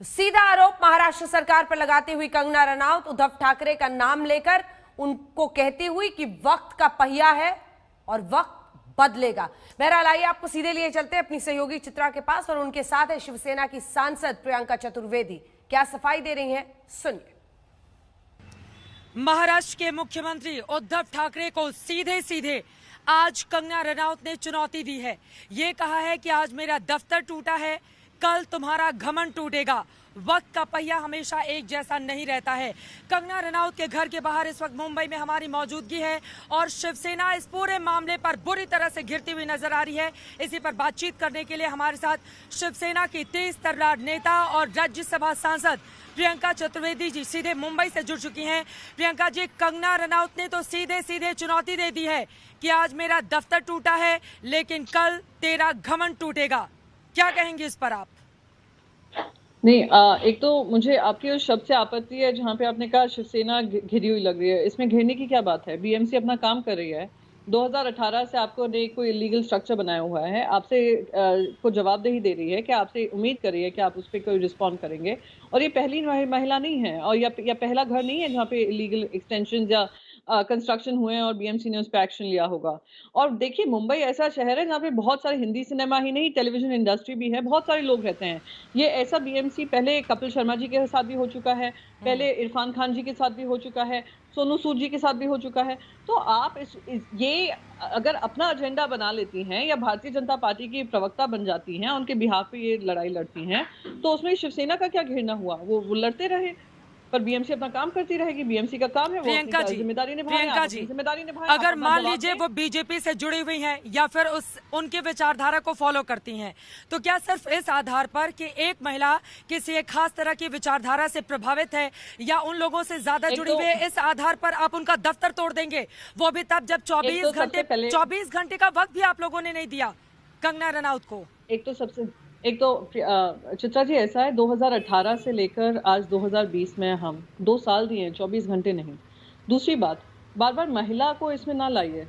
सीधा आरोप महाराष्ट्र सरकार पर लगाती हुई कंगना रनौत उद्धव ठाकरे का नाम लेकर उनको कहती हुई कि वक्त का पहिया है और वक्त बदलेगा। बहरहाल आइए आपको सीधे लिए चलते हैं अपनी सहयोगी चित्रा के पास और उनके साथ है शिवसेना की सांसद प्रियंका चतुर्वेदी। क्या सफाई दे रही हैं, सुनिए। महाराष्ट्र के मुख्यमंत्री उद्धव ठाकरे को सीधे सीधे आज कंगना रनौत ने चुनौती दी है। ये कहा है कि आज मेरा दफ्तर टूटा है, कल तुम्हारा घमंड टूटेगा। वक्त का पहिया हमेशा एक जैसा नहीं रहता है। कंगना रनौत के घर के बाहर इस वक्त मुंबई में हमारी मौजूदगी है और शिवसेना इस पूरे मामले पर बुरी तरह से घिरती हुई नजर आ रही है। इसी पर बातचीत करने के लिए हमारे साथ शिवसेना की तेज तर्रार नेता और राज्यसभा सांसद प्रियंका चतुर्वेदी जी सीधे मुंबई से जुड़ चुकी हैं। प्रियंका जी, कंगना रनौत ने तो सीधे सीधे चुनौती दे दी है कि आज मेरा दफ्तर टूटा है लेकिन कल तेरा घमंड टूटेगा। क्या कहेंगे इस पर आप? नहीं, एक तो मुझे आपके उस शब्द से आपत्ति है जहां पे आपने कहा शिवसेना घिरी हुई लग रही है। इसमें घिरने की क्या बात है? बीएमसी अपना काम कर रही है। 2018 से आपको ने कोई इलीगल स्ट्रक्चर बनाया हुआ है, आपसे को जवाबदेही दे रही है कि आपसे उम्मीद कर रही है कि आप उस पर कोई रिस्पॉन्ड करेंगे। और ये पहली महिला नहीं है और या पहला घर नहीं है जहाँ पे इलीगल एक्सटेंशन या कंस्ट्रक्शन हुए हैं और बीएमसी ने उस पर एक्शन लिया होगा। और देखिए, मुंबई ऐसा शहर है जहाँ पे बहुत सारे हिंदी सिनेमा ही नहीं, टेलीविजन इंडस्ट्री भी है, बहुत सारे लोग रहते हैं। ये ऐसा बीएमसी पहले कपिल शर्मा जी के साथ भी हो चुका है, पहले इरफान खान जी के साथ भी हो चुका है, सोनू सूद जी के साथ भी हो चुका है। तो आप ये अगर अपना एजेंडा बना लेती हैं या भारतीय जनता पार्टी की प्रवक्ता बन जाती हैं, उनके बिहाफ पे ये लड़ाई लड़ती हैं, तो उसमें शिवसेना का क्या घिरना हुआ? वो लड़ते रहे, पर बीएमसी अपना काम करती रहेगी। बीएमसी का काम है, वो अपनी जिम्मेदारी निभाएं। अगर मान लीजिए वो बीजेपी से जुड़ी हुई हैं या फिर उनके विचारधारा को फॉलो करती हैं, तो क्या सिर्फ इस आधार पर कि एक महिला किसी एक खास तरह की विचारधारा से प्रभावित है या उन लोगों से ज्यादा जुड़ी हुई है, इस आधार पर आप उनका दफ्तर तोड़ देंगे? वो भी तब जब 24 घंटे का वक्त भी आप लोगों ने नहीं दिया कंगना रनौत को। एक तो चित्रा जी, ऐसा है 2018 से लेकर आज 2020 में हम 2 साल दिए हैं, 24 घंटे नहीं। दूसरी बात, बार बार महिला को इसमें ना लाइए।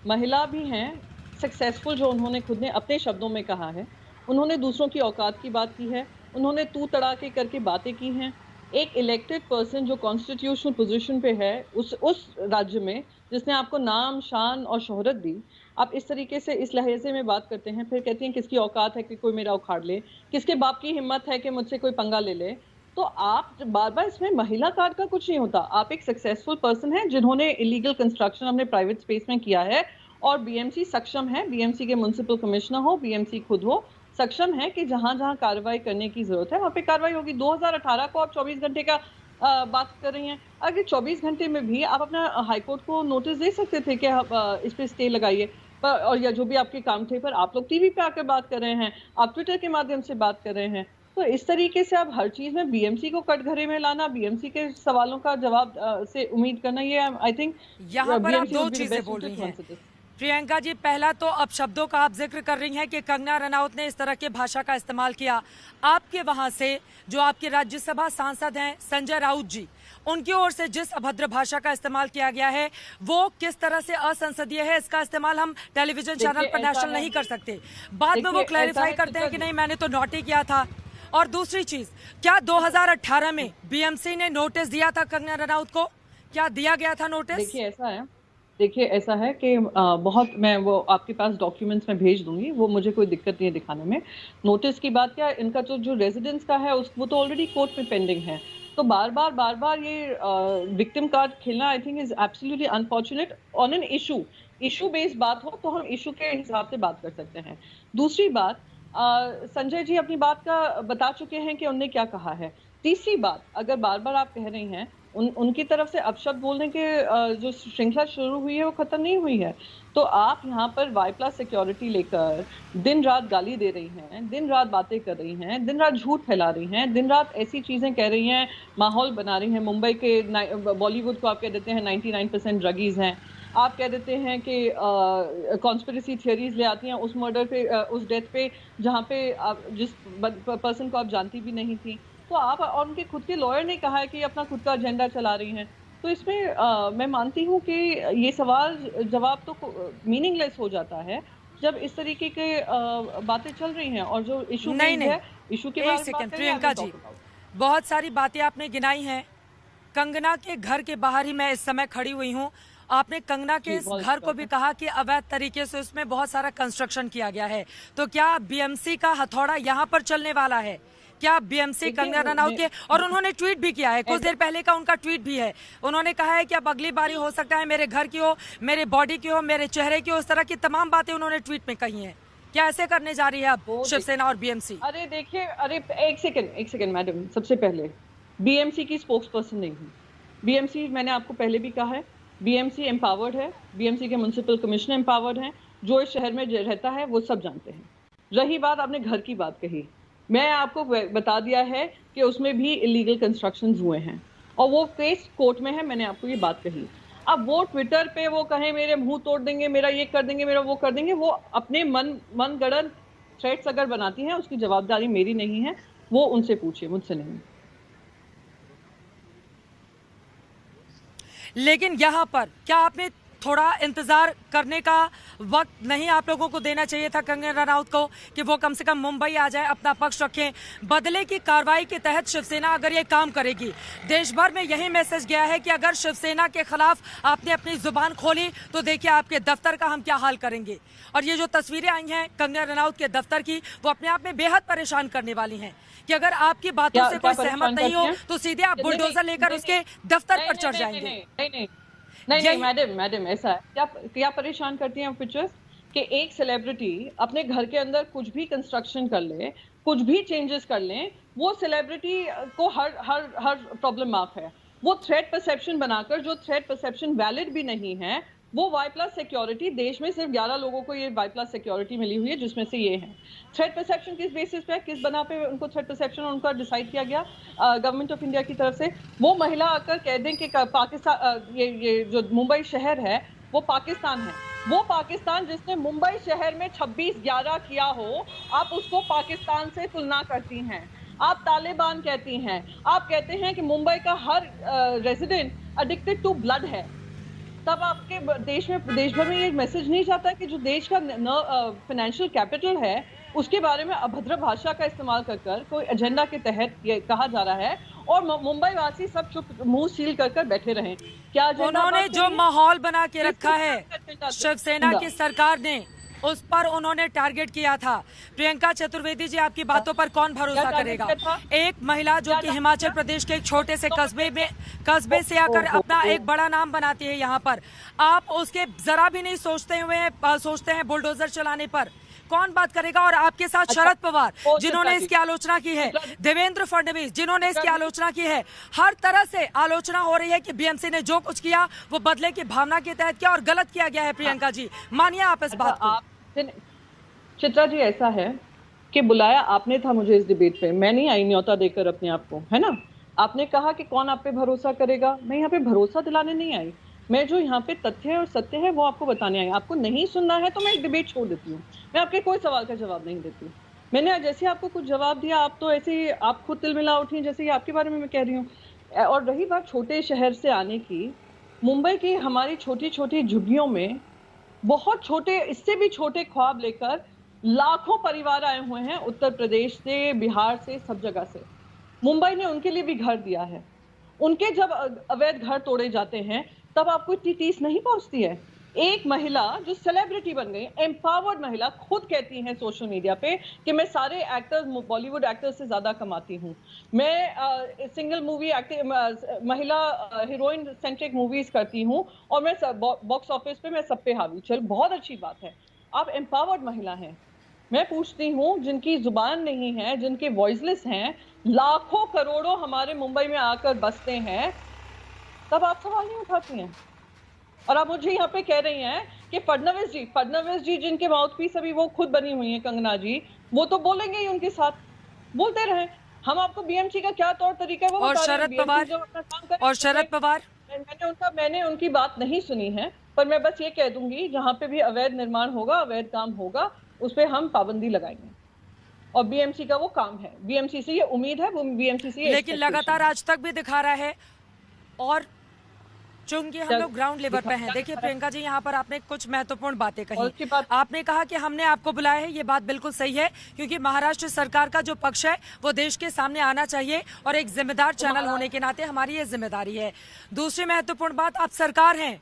महिला भी हैं सक्सेसफुल, जो उन्होंने खुद ने अपने शब्दों में कहा है। उन्होंने दूसरों की औकात की बात की है, उन्होंने तू तड़ाके करके बातें की हैं। एक इलेक्टेड पर्सन जो कॉन्स्टिट्यूशनल पोजीशन पे है उस राज्य में, जिसने आपको नाम, शान और शोहरत दी, आप इस तरीके से इस लहजे में बात करते हैं, फिर कहती हैं किसकी औकात है कि कोई मेरा उखाड़ ले, किसके बाप की हिम्मत है कि मुझसे कोई पंगा ले ले। तो आप बार बार इसमें महिला कार्ड का कुछ नहीं होता। आप एक सक्सेसफुल पर्सन हैं जिन्होंने इलीगल कंस्ट्रक्शन अपने प्राइवेट स्पेस में किया है और बीएमसी सक्षम है, बीएमसी के म्युनिसिपल कमिश्नर हो, बीएमसी खुद हो, सक्षम है कि जहां जहां कार्रवाई करने की जरूरत है वहां पे कार्रवाई होगी। 2018 को आप 24 घंटे का बात कर रही हैं। अगर 24 घंटे में भी आप अपना हाईकोर्ट को नोटिस दे सकते थे कि आप इस पे स्टे लगाइए, और या जो भी आपके काम थे, पर आप लोग टीवी पे आकर बात कर रहे हैं, आप ट्विटर के माध्यम से बात कर रहे हैं। तो इस तरीके से आप हर चीज में बीएमसी को कटघरे में लाना, बीएमसी के सवालों का जवाब से उम्मीद करना, ये आई थिंक यहाँ पर आप दो चीजें बोल रही हैं प्रियंका जी। पहला तो अब शब्दों का आप जिक्र कर रही हैं कि कंगना रनौत ने इस तरह के भाषा का इस्तेमाल किया। आपके वहां से जो आपके राज्यसभा सांसद हैं संजय राउत जी, उनकी ओर से जिस अभद्र भाषा का इस्तेमाल किया गया है वो किस तरह से असंसदीय है, इसका इस्तेमाल हम टेलीविजन चैनल पर नेशनल नहीं कर सकते। बाद में वो क्लैरिफाई करते हैं कि नहीं, मैंने तो नोट ही किया था। और दूसरी चीज, क्या 2018 में बीएमसी ने नोटिस दिया था कंगना रनौत को? क्या दिया गया था नोटिस? देखिए ऐसा है कि मैं वो आपके पास डॉक्यूमेंट्स में भेज दूंगी, वो मुझे कोई दिक्कत नहीं है दिखाने में। नोटिस की बात क्या, इनका जो रेजिडेंस का है वो तो ऑलरेडी कोर्ट में पेंडिंग है। तो बार बार ये विक्टिम कार्ड खेलना I think is absolutely unfortunate. On an issue based बात हो तो हम इशू के हिसाब से बात कर सकते हैं। दूसरी बात, संजय जी अपनी बात का बता चुके हैं कि उन्होंने क्या कहा है। तीसरी बात, अगर बार बार आप कह रही हैं उनकी तरफ से अपशब्द बोलने के जो श्रृंखला शुरू हुई है वो खत्म नहीं हुई है। तो आप यहाँ पर वाई+ सिक्योरिटी लेकर दिन रात गाली दे रही हैं, दिन रात बातें कर रही हैं, दिन रात झूठ फैला रही हैं, दिन रात ऐसी चीजें कह रही हैं, माहौल बना रही हैं। मुंबई के बॉलीवुड को आप कह देते हैं 99% ड्रगीज हैं, आप कह देते हैं कि कॉन्स्पिरेसी थियरीज ले आती हैं उस मर्डर पे, उस डेथ पे, जहाँ पे जिस पर्सन को आप जानती भी नहीं थी। तो आप और उनके खुद के लॉयर ने कहा है कि अपना खुद का एजेंडा चला रही हैं। तो इसमें मैं मानती हूँ कि ये सवाल जवाब तो मीनिंगलेस हो जाता है जब इस तरीके के बातें चल रही हैं। और जो इशू नहीं है, इशू के बारे में प्रियंका जी, बहुत सारी बातें आपने गिनाई हैं। कंगना के घर के बाहर ही मैं इस समय खड़ी हुई हूँ। आपने कंगना के इस घर को भी कहा कि अवैध तरीके से उसमें बहुत सारा कंस्ट्रक्शन किया गया है, तो क्या बीएमसी का हथौड़ा यहाँ पर चलने वाला है? क्या बीएमसी कंगना रनौत के, और उन्होंने ट्वीट भी किया है, कुछ देर पहले का उनका ट्वीट भी है। उन्होंने कहा है कि अब अगली बारी हो सकता है मेरे घर की हो, मेरे बॉडी की हो, मेरे चेहरे की हो, इस तरह की तमाम बातें उन्होंने ट्वीट में कही हैं। क्या ऐसे करने जा रही है अब शिवसेना और बीएमसी? अरे देखिए, अरे एक सेकंड मैडम, सबसे पहले बीएमसी की स्पोक्स पर्सन नहीं हूँ। बीएमसी, मैंने आपको पहले भी कहा है, बीएमसी एम्पावर्ड है, बीएमसी के म्युनिसिपल कमिश्नर एम्पावर्ड हैं, जो इस शहर में रहता है वो सब जानते हैं। रही बात आपने घर की बात कही, मैं आपको बता दिया है कि उसमें भी इलीगल कंस्ट्रक्शन हुए हैं और वो केस कोर्ट में है, मैंने आपको ये बात कही। अब वो ट्विटर पे वो कहें मेरे मुंह तोड़ देंगे, मेरा ये कर देंगे, मेरा वो कर देंगे, वो अपने मन गढ़ंत थ्रेट्स अगर बनाती हैं, उसकी जवाबदारी मेरी नहीं है, वो उनसे पूछिए, मुझसे नहीं। लेकिन यहाँ पर क्या आपने थोड़ा इंतजार करने का वक्त नहीं आप लोगों को देना चाहिए था कंगना रनौत को, कि वो कम से कम मुंबई आ जाए, अपना पक्ष रखें? बदले की कार्रवाई के तहत शिवसेना अगर ये काम करेगी, देश भर में यही मैसेज गया है कि अगर शिवसेना के खिलाफ आपने अपनी जुबान खोली तो देखिए आपके दफ्तर का हम क्या हाल करेंगे। और ये जो तस्वीरें आई हैं कंगना रनौत के दफ्तर की, वो अपने आप में बेहद परेशान करने वाली हैं कि अगर आपकी बातों से कोई सहमत नहीं हो तो सीधे आप बुलडोजर लेकर उसके दफ्तर पर चढ़ जाएंगे। नहीं मैडम ऐसा है, क्या परेशान करती हैं पिक्चर्स कि एक सेलिब्रिटी अपने घर के अंदर कुछ भी कंस्ट्रक्शन कर ले, कुछ भी चेंजेस कर लें, वो सेलिब्रिटी को हर प्रॉब्लम माफ है। वो थ्रेट परसेप्शन बनाकर, जो थ्रेट परसेप्शन वैलिड भी नहीं है, वो Y+ सिक्योरिटी, देश में सिर्फ 11 लोगों को ये Y+ सिक्योरिटी मिली हुई है, जिसमें से ये है। थ्रेट परसेप्शन किस बेसिस पे, किस बना पे उनको थ्रेट परसेप्शन उनका डिसाइड किया गया गवर्नमेंट ऑफ इंडिया की तरफ से? वो महिला आकर कह दें कि पाकिस्तान, ये जो मुंबई शहर है वो पाकिस्तान है। वो पाकिस्तान जिसने मुंबई शहर में 26/11 किया हो, आप उसको पाकिस्तान से तुलना करती हैं। आप तालिबान कहती हैं, आप कहते हैं कि मुंबई का हर रेजिडेंट एडिक्टेड टू ब्लड है। तब आपके देश भर में ये मैसेज नहीं जाता कि जो देश का फाइनेंशियल कैपिटल है, उसके बारे में अभद्र भाषा का इस्तेमाल कर कोई एजेंडा के तहत ये कहा जा रहा है और मुंबई वासी सब चुप मुंह सील कर बैठे रहें। क्या उन्होंने जो माहौल बना के रखा है शिवसेना की सरकार ने, उस पर उन्होंने टारगेट किया था। प्रियंका चतुर्वेदी जी, आपकी बातों पर कौन भरोसा करेगा? एक महिला जो कि हिमाचल प्रदेश के एक छोटे से कस्बे से आकर अपना एक बड़ा नाम बनाती है, यहाँ पर आप उसके जरा भी नहीं सोचते हैं बुलडोजर चलाने पर कौन बात करेगा? और आपके साथ शरद पवार जिन्होंने इसकी आलोचना की है, देवेंद्र फडणवीस जिन्होंने इसकी आलोचना की है, हर तरह से आलोचना हो रही है कि बीएमसी ने जो कुछ किया वो बदले की भावना के तहत किया और गलत किया गया है। प्रियंका जी, मानिए आप इस बात को? चित्रा जी, ऐसा है कि बुलाया आपने था मुझे इस डिबेट पे, मैं नहीं आई न्योता देकर अपने आप को, है ना? आपने कहा कि कौन आप पे भरोसा करेगा, मैं यहाँ पे भरोसा दिलाने नहीं आई, मैं जो यहाँ पे तथ्य है और सत्य है वो आपको बताने आई। आपको नहीं सुनना है तो मैं एक डिबेट छोड़ देती हूँ, मैं आपके कोई सवाल का जवाब नहीं देती। मैंने जैसे आपको कुछ जवाब दिया, आप तो ऐसे ही आप खुद तिलमिला उठी जैसे ही आपके बारे में मैं कह रही हूँ। और रही बात छोटे शहर से आने की, मुंबई की हमारी छोटी छोटी झुग्गियों में बहुत छोटे, इससे भी छोटे ख्वाब लेकर लाखों परिवार आए हुए हैं, उत्तर प्रदेश से, बिहार से, सब जगह से। मुंबई ने उनके लिए भी घर दिया है। उनके जब अवैध घर तोड़े जाते हैं तब आपको इतनी टीस नहीं पहुंचती है। एक महिला जो सेलिब्रिटी बन गई, एम्पावर्ड महिला, खुद कहती हैं सोशल मीडिया पे कि मैं सारे एक्टर्स, बॉलीवुड एक्टर्स से ज्यादा कमाती हूँ, मैं सिंगल मूवी महिला हीरोइन सेंट्रिक मूवीज करती हूँ और मैं बॉक्स ऑफिस पे मैं सब पे हावी। चल, बहुत अच्छी बात है, आप एम्पावर्ड महिला हैं। मैं पूछती हूँ, जिनकी जुबान नहीं है, जिनके वॉइसलेस हैं, लाखों करोड़ों हमारे मुंबई में आकर बसते हैं, तब आप सवाल नहीं उठाती हैं। और आप मुझे यहाँ पे कह रही हैं कि फडणवीस जी जिनके माउथपीस अभी वो खुद बनी हुई हैं, कंगना जी, वो तो बोलेंगे ही, उनके साथ बोलते रहे। हम आपको बीएमसी का क्या तौर तरीका है वो और शरद पवार मैंने उनकी बात नहीं सुनी है, पर मैं बस ये कह दूंगी, जहाँ पे भी अवैध निर्माण होगा, अवैध काम होगा, उस पर हम पाबंदी लगाएंगे और बीएमसी का वो काम है, बीएमसी से ये उम्मीद है, वो बीएमसी से। लेकिन लगातार आज तक भी दिखा रहा है और चूंकि हम लोग ग्राउंड लेवल पे हैं, देखिए प्रियंका जी, यहाँ पर आपने कुछ महत्वपूर्ण बातें कही। आपने कहा कि हमने आपको बुलाया है, ये बात बिल्कुल सही है, क्योंकि महाराष्ट्र सरकार का जो पक्ष है वो देश के सामने आना चाहिए और एक जिम्मेदार चैनल होने के नाते हमारी ये जिम्मेदारी है। दूसरी महत्वपूर्ण बात, आप सरकार हैं,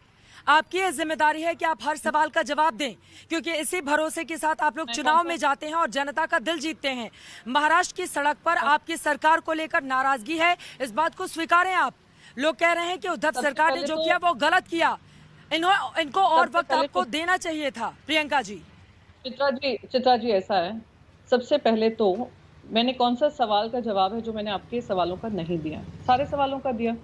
आपकी ये जिम्मेदारी है कि आप हर सवाल का जवाब दें, क्योंकि इसी भरोसे के साथ आप लोग चुनाव में जाते हैं और जनता का दिल जीतते हैं। महाराष्ट्र की सड़क पर आपकी सरकार को लेकर नाराजगी है, इस बात को स्वीकारें आप। लोग कह रहे हैं कि उद्धव सरकार ने जो किया वो गलत किया, इनको और वक्त आपको देना चाहिए था। प्रियंका जी। चित्रा जी, ऐसा है, सबसे पहले तो मैंने कौन सा सवाल का जवाब है जो मैंने आपके सवालों का नहीं दिया? सारे सवालों का दिया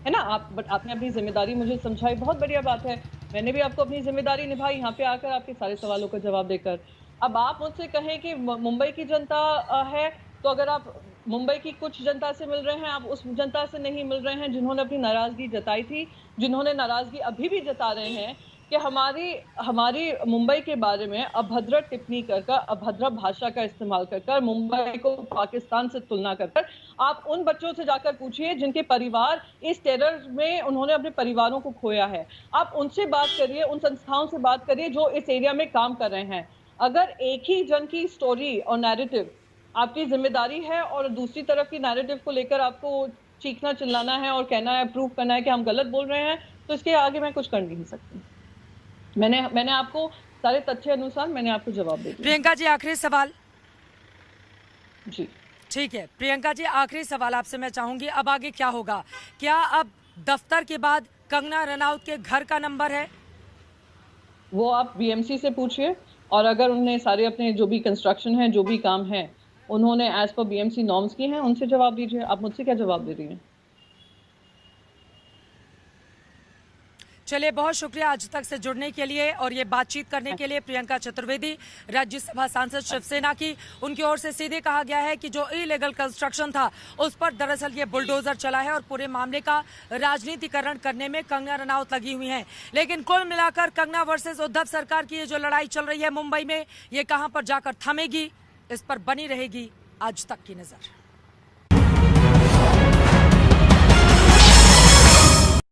है ना। आपने अपनी जिम्मेदारी मुझे समझाई, बहुत बढ़िया बात है। मैंने भी आपको अपनी जिम्मेदारी निभाई यहाँ पे आकर आपके सारे सवालों का जवाब देकर। अब आप मुझसे कहें कि मुंबई की जनता है, तो अगर आप मुंबई की कुछ जनता से मिल रहे हैं, आप उस जनता से नहीं मिल रहे हैं जिन्होंने अपनी नाराजगी जताई थी, जिन्होंने नाराजगी अभी भी जता रहे हैं कि हमारी मुंबई के बारे में अभद्र टिप्पणी कर, अभद्र भाषा का इस्तेमाल कर, मुंबई को पाकिस्तान से तुलना कर। आप उन बच्चों से जाकर पूछिए जिनके परिवार इस टेरर में उन्होंने अपने परिवारों को खोया है। आप उनसे बात करिए, उन संस्थाओं से बात करिए जो इस एरिया में काम कर रहे हैं। अगर एक ही जन की स्टोरी और नैरेटिव आपकी जिम्मेदारी है और दूसरी तरफ की नैरेटिव को लेकर आपको चीखना चिल्लाना है और कहना है, प्रूव करना है कि हम गलत बोल रहे हैं, तो इसके आगे मैं कुछ कर नहीं सकती। मैंने आपको सारे तथ्य अनुसार मैंने आपको जवाब दे दिया। प्रियंका जी, आखिरी सवाल। जी ठीक है प्रियंका जी, आखिरी सवाल आपसे मैं चाहूंगी, अब आगे क्या होगा? क्या अब दफ्तर के बाद कंगना रनौत के घर का नंबर है? वो आप बीएमसी से पूछिए, और अगर उन्होंने सारे अपने जो भी कंस्ट्रक्शन है, जो भी काम है, उन्होंने एज पर बीएमसी नॉर्म्स की हैं, उनसे जवाब दीजिए। आप मुझसे क्या जवाब दे रही हैं? चलिए, बहुत शुक्रिया आज तक से जुड़ने के लिए और ये बातचीत करने के लिए। प्रियंका चतुर्वेदी, राज्यसभा सांसद शिवसेना की, उनकी ओर से सीधे कहा गया है कि जो इलीगल कंस्ट्रक्शन था उस पर दरअसल ये बुलडोजर चला है और पूरे मामले का राजनीतिकरण करने में कंगना रनौत लगी हुई हैं। लेकिन कुल मिलाकर कंगना वर्सेस उद्धव सरकार की ये जो लड़ाई चल रही है मुंबई में, ये कहां पर जाकर थमेगी, इस पर बनी रहेगी आज तक की नजर।